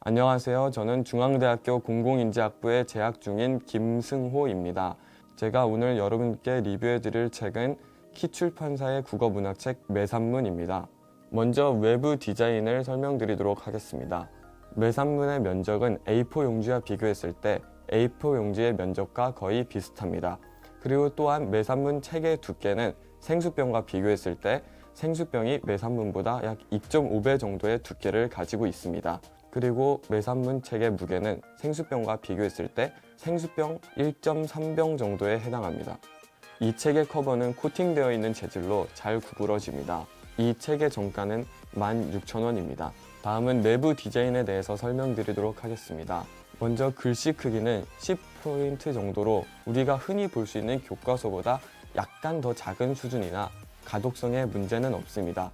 안녕하세요. 저는 중앙대학교 공공인지학부에 재학 중인 김승호입니다. 제가 오늘 여러분께 리뷰해드릴 책은 키출판사의 국어문학책 매산문입니다. 먼저 외부 디자인을 설명드리도록 하겠습니다. 매산문의 면적은 A4 용지와 비교했을 때 A4 용지의 면적과 거의 비슷합니다. 그리고 또한 매산문 책의 두께는 생수병과 비교했을 때 생수병이 매산문보다 약 2.5배 정도의 두께를 가지고 있습니다. 그리고 매산문 책의 무게는 생수병과 비교했을 때 생수병 1.3병 정도에 해당합니다. 이 책의 커버는 코팅되어 있는 재질로 잘 구부러집니다. 이 책의 정가는 16,000원입니다. 다음은 내부 디자인에 대해서 설명드리도록 하겠습니다. 먼저 글씨 크기는 10포인트 정도로 우리가 흔히 볼 수 있는 교과서보다 약간 더 작은 수준이나 가독성에 문제는 없습니다.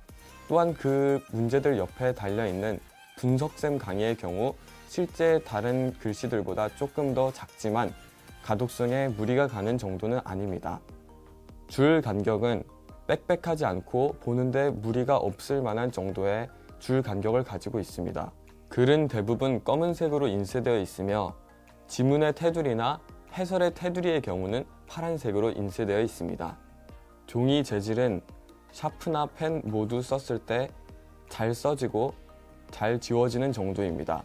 또한 그 문제들 옆에 달려있는 분석쌤 강의의 경우 실제 다른 글씨들보다 조금 더 작지만 가독성에 무리가 가는 정도는 아닙니다. 줄 간격은 빽빽하지 않고 보는데 무리가 없을 만한 정도의 줄 간격을 가지고 있습니다. 글은 대부분 검은색으로 인쇄되어 있으며 지문의 테두리나 해설의 테두리의 경우는 파란색으로 인쇄되어 있습니다. 종이 재질은 샤프나 펜 모두 썼을 때 잘 써지고 잘 지워지는 정도입니다.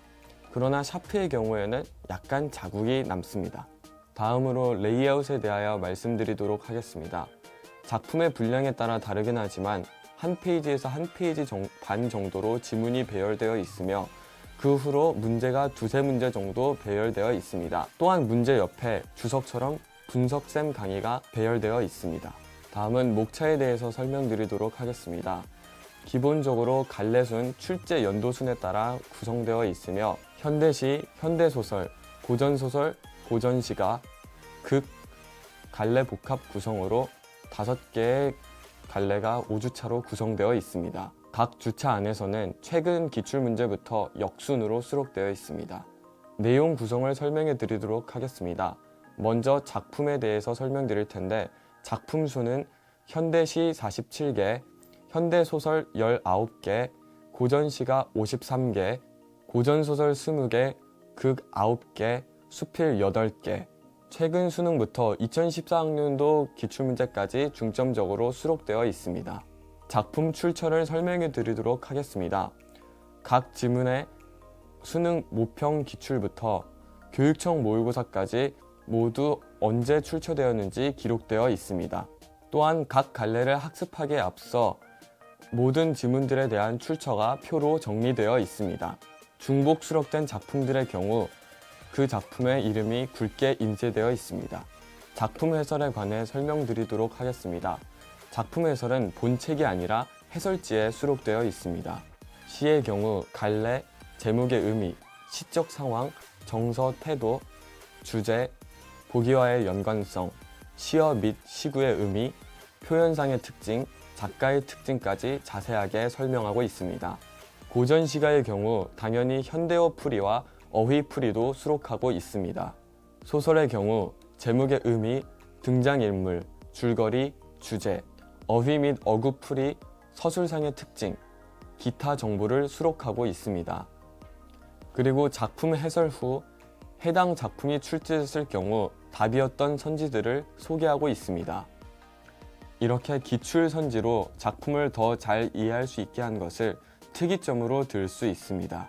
그러나 샤프의 경우에는 약간 자국이 남습니다. 다음으로 레이아웃에 대하여 말씀드리도록 하겠습니다. 작품의 분량에 따라 다르긴 하지만 한 페이지에서 한 페이지 반 정도로 지문이 배열되어 있으며 그 후로 문제가 두세 문제 정도 배열되어 있습니다. 또한 문제 옆에 주석처럼 분석쌤 강의가 배열되어 있습니다. 다음은 목차에 대해서 설명드리도록 하겠습니다. 기본적으로 갈래순, 출제 연도순에 따라 구성되어 있으며 현대시, 현대소설, 고전소설, 고전시가, 극, 갈래 복합 구성으로 5개의 갈래가 5주차로 구성되어 있습니다. 각 주차 안에서는 최근 기출문제부터 역순으로 수록되어 있습니다. 내용 구성을 설명해 드리도록 하겠습니다. 먼저 작품에 대해서 설명드릴 텐데 작품 수는 현대시 47개, 현대소설 19개, 고전시가 53개, 고전소설 20개, 극 9개, 수필 8개, 최근 수능부터 2014학년도 기출문제까지 중점적으로 수록되어 있습니다. 작품 출처를 설명해 드리도록 하겠습니다. 각 지문의 수능 모평 기출부터 교육청 모의고사까지 모두 언제 출처되었는지 기록되어 있습니다. 또한 각 갈래를 학습하기에 앞서 모든 지문들에 대한 출처가 표로 정리되어 있습니다. 중복 수록된 작품들의 경우 그 작품의 이름이 굵게 인쇄되어 있습니다. 작품 해설에 관해 설명드리도록 하겠습니다. 작품 해설은 본책이 아니라 해설지에 수록되어 있습니다. 시의 경우 갈래, 제목의 의미, 시적 상황, 정서, 태도, 주제, 보기와의 연관성, 시어 및 시구의 의미, 표현상의 특징, 작가의 특징까지 자세하게 설명하고 있습니다. 고전시가의 경우 당연히 현대어 풀이와 어휘 풀이도 수록하고 있습니다. 소설의 경우 제목의 의미, 등장인물, 줄거리, 주제, 어휘 및 어구 풀이, 서술상의 특징, 기타 정보를 수록하고 있습니다. 그리고 작품 해설 후 해당 작품이 출제됐을 경우 답이었던 선지들을 소개하고 있습니다. 이렇게 기출 선지로 작품을 더 잘 이해할 수 있게 한 것을 특이점으로 들 수 있습니다.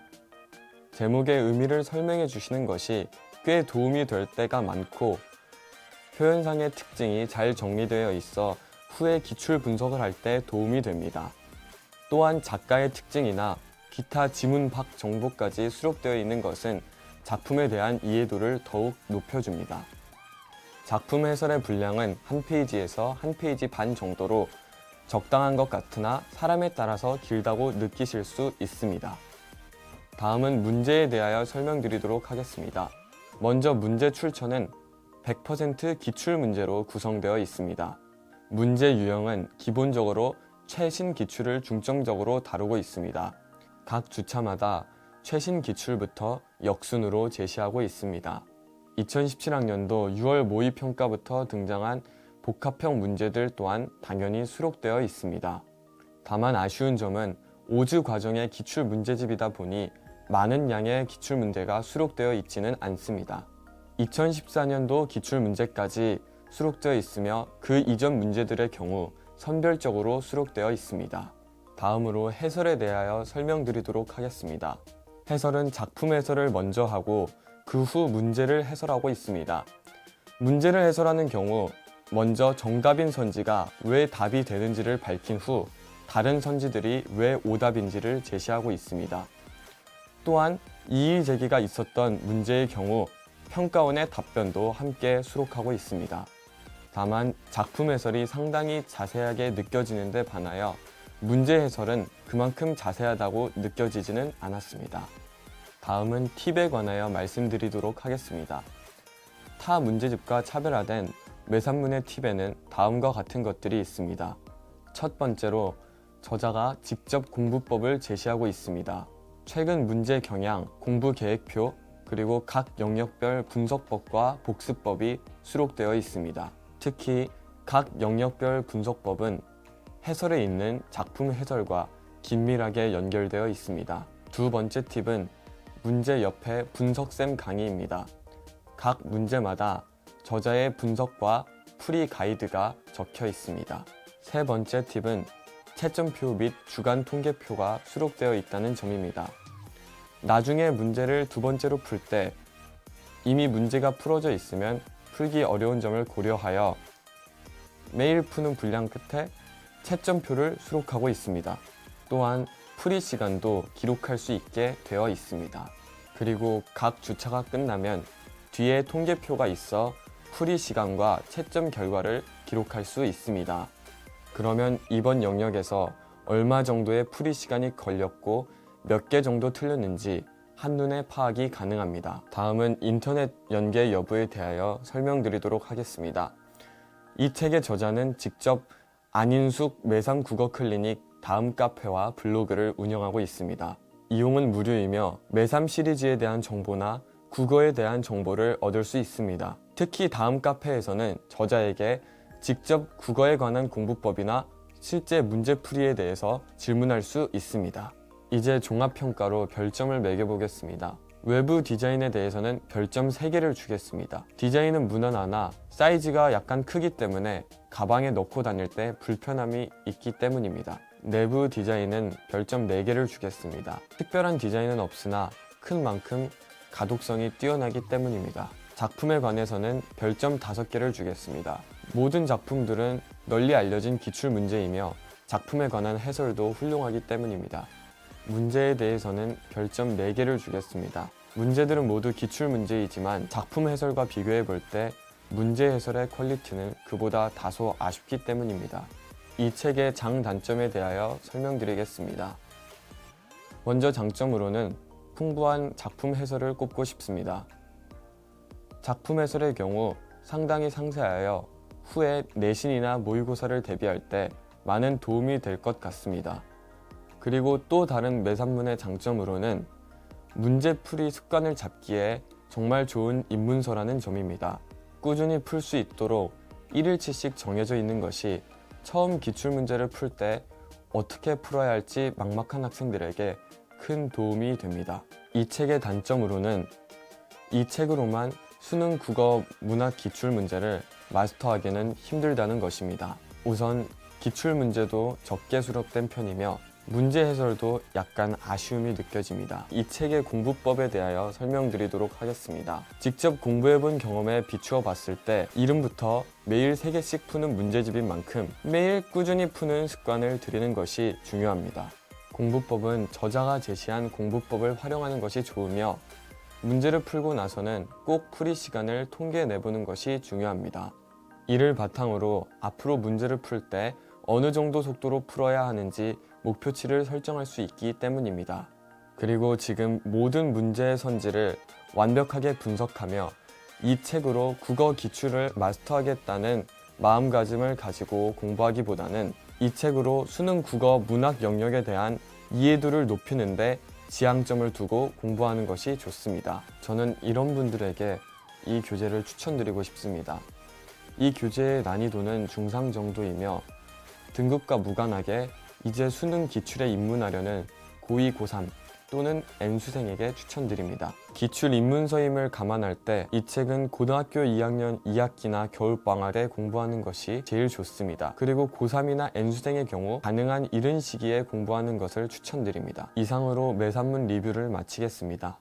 제목의 의미를 설명해 주시는 것이 꽤 도움이 될 때가 많고 표현상의 특징이 잘 정리되어 있어 후에 기출 분석을 할 때 도움이 됩니다. 또한 작가의 특징이나 기타 지문 밖 정보까지 수록되어 있는 것은 작품에 대한 이해도를 더욱 높여줍니다. 작품 해설의 분량은 한 페이지에서 한 페이지 반 정도로 적당한 것 같으나 사람에 따라서 길다고 느끼실 수 있습니다. 다음은 문제에 대하여 설명드리도록 하겠습니다. 먼저 문제 출처는 100% 기출문제로 구성되어 있습니다. 문제 유형은 기본적으로 최신 기출을 중점적으로 다루고 있습니다. 각 주차마다 최신 기출부터 역순으로 제시하고 있습니다. 2017학년도 6월 모의평가부터 등장한 복합형 문제들 또한 당연히 수록되어 있습니다. 다만 아쉬운 점은 5주 과정의 기출 문제집이다 보니 많은 양의 기출문제가 수록되어 있지는 않습니다. 2014년도 기출문제까지 수록되어 있으며 그 이전 문제들의 경우 선별적으로 수록되어 있습니다. 다음으로 해설에 대하여 설명드리도록 하겠습니다. 해설은 작품 해설을 먼저 하고 그 후 문제를 해설하고 있습니다. 문제를 해설하는 경우 먼저 정답인 선지가 왜 답이 되는지를 밝힌 후 다른 선지들이 왜 오답인지를 제시하고 있습니다. 또한 이의 제기가 있었던 문제의 경우 평가원의 답변도 함께 수록하고 있습니다. 다만 작품 해설이 상당히 자세하게 느껴지는 데 반하여 문제 해설은 그만큼 자세하다고 느껴지지는 않았습니다. 다음은 팁에 관하여 말씀드리도록 하겠습니다. 타 문제집과 차별화된 매산문의 팁에는 다음과 같은 것들이 있습니다. 첫 번째로 저자가 직접 공부법을 제시하고 있습니다. 최근 문제 경향, 공부 계획표, 그리고 각 영역별 분석법과 복습법이 수록되어 있습니다. 특히 각 영역별 분석법은 해설에 있는 작품 해설과 긴밀하게 연결되어 있습니다. 두 번째 팁은 문제 옆에 분석쌤 강의입니다. 각 문제마다 저자의 분석과 풀이 가이드가 적혀 있습니다. 세 번째 팁은 채점표 및 주간 통계표가 수록되어 있다는 점입니다. 나중에 문제를 두 번째로 풀 때 이미 문제가 풀어져 있으면 풀기 어려운 점을 고려하여 매일 푸는 분량 끝에 채점표를 수록하고 있습니다. 또한 풀이 시간도 기록할 수 있게 되어 있습니다. 그리고 각 주차가 끝나면 뒤에 통계표가 있어 풀이 시간과 채점 결과를 기록할 수 있습니다. 그러면 이번 영역에서 얼마 정도의 풀이 시간이 걸렸고 몇 개 정도 틀렸는지 한눈에 파악이 가능합니다. 다음은 인터넷 연계 여부에 대하여 설명드리도록 하겠습니다. 이 책의 저자는 직접 안인숙 매산 국어 클리닉 다음 카페와 블로그를 운영하고 있습니다. 이용은 무료이며 매삼 시리즈에 대한 정보나 국어에 대한 정보를 얻을 수 있습니다. 특히 다음 카페에서는 저자에게 직접 국어에 관한 공부법이나 실제 문제풀이에 대해서 질문할 수 있습니다. 이제 종합평가로 별점을 매겨보겠습니다. 외부 디자인에 대해서는 별점 3개를 주겠습니다. 디자인은 무난하나 사이즈가 약간 크기 때문에 가방에 넣고 다닐 때 불편함이 있기 때문입니다. 내부 디자인은 별점 4개를 주겠습니다. 특별한 디자인은 없으나 큰 만큼 가독성이 뛰어나기 때문입니다. 작품에 관해서는 별점 5개를 주겠습니다. 모든 작품들은 널리 알려진 기출문제이며 작품에 관한 해설도 훌륭하기 때문입니다. 문제에 대해서는 별점 4개를 주겠습니다. 문제들은 모두 기출문제이지만 작품 해설과 비교해 볼 때 문제 해설의 퀄리티는 그보다 다소 아쉽기 때문입니다. 이 책의 장단점에 대하여 설명드리겠습니다. 먼저 장점으로는 풍부한 작품 해설을 꼽고 싶습니다. 작품 해설의 경우 상당히 상세하여 후에 내신이나 모의고사를 대비할 때 많은 도움이 될 것 같습니다. 그리고 또 다른 매산문의 장점으로는 문제풀이 습관을 잡기에 정말 좋은 입문서라는 점입니다. 꾸준히 풀 수 있도록 1일치씩 정해져 있는 것이 처음 기출문제를 풀 때 어떻게 풀어야 할지 막막한 학생들에게 큰 도움이 됩니다. 이 책의 단점으로는 이 책으로만 수능 국어 문학 기출문제를 마스터하기는 힘들다는 것입니다. 우선 기출문제도 적게 수록된 편이며 문제 해설도 약간 아쉬움이 느껴집니다. 이 책의 공부법에 대하여 설명드리도록 하겠습니다. 직접 공부해본 경험에 비추어 봤을 때 이름부터 매일 3개씩 푸는 문제집인 만큼 매일 꾸준히 푸는 습관을 들이는 것이 중요합니다. 공부법은 저자가 제시한 공부법을 활용하는 것이 좋으며 문제를 풀고 나서는 꼭 풀이 시간을 통계내보는 것이 중요합니다. 이를 바탕으로 앞으로 문제를 풀 때 어느 정도 속도로 풀어야 하는지 목표치를 설정할 수 있기 때문입니다. 그리고 지금 모든 문제의 선지를 완벽하게 분석하며 이 책으로 국어 기출을 마스터하겠다는 마음가짐을 가지고 공부하기보다는 이 책으로 수능 국어 문학 영역에 대한 이해도를 높이는데 지향점을 두고 공부하는 것이 좋습니다. 저는 이런 분들에게 이 교재를 추천드리고 싶습니다. 이 교재의 난이도는 중상 정도이며 등급과 무관하게 이제 수능 기출에 입문하려는 고2, 고3, 또는 N수생에게 추천드립니다. 기출 입문서임을 감안할 때 이 책은 고등학교 2학년 2학기나 겨울방학에 공부하는 것이 제일 좋습니다. 그리고 고3이나 N수생의 경우 가능한 이른 시기에 공부하는 것을 추천드립니다. 이상으로 매산문 리뷰를 마치겠습니다.